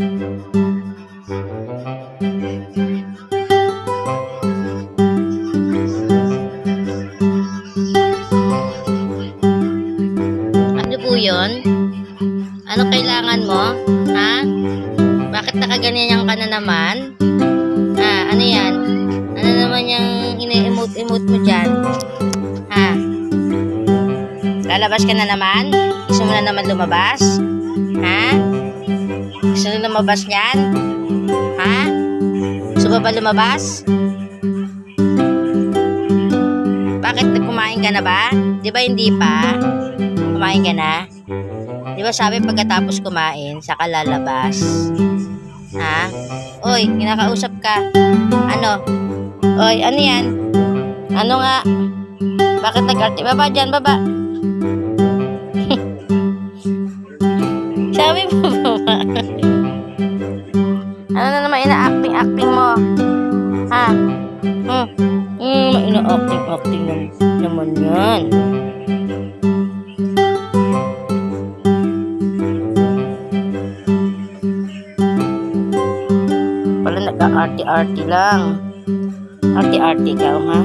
Ano po yun? Ano kailangan mo? Ha? Bakit nakaganyan ka na naman? Ha? Ano yan? Ano naman yung ini-emote-emote mo dyan? Ha? Lalabas ka na naman? Gusto mo na naman lumabas? Ha? Gusto mo lumabas yan? Ha? Gusto mo ba lumabas? Bakit kumain ka na ba? Di ba hindi pa? Kumain ka na? Di ba sabi pagkatapos kumain, saka lalabas? Ha? Oy, kinakausap ka. Ano? Oy, ano yan? Ano nga? Bakit nag-arte? Baba dyan, baba. Sabi mo baba. Ano na naman ina-acting-acting mo? Ha? Ina-acting-acting naman yan. Pala nag-aarte-arte lang. Arte-arte ka, ha?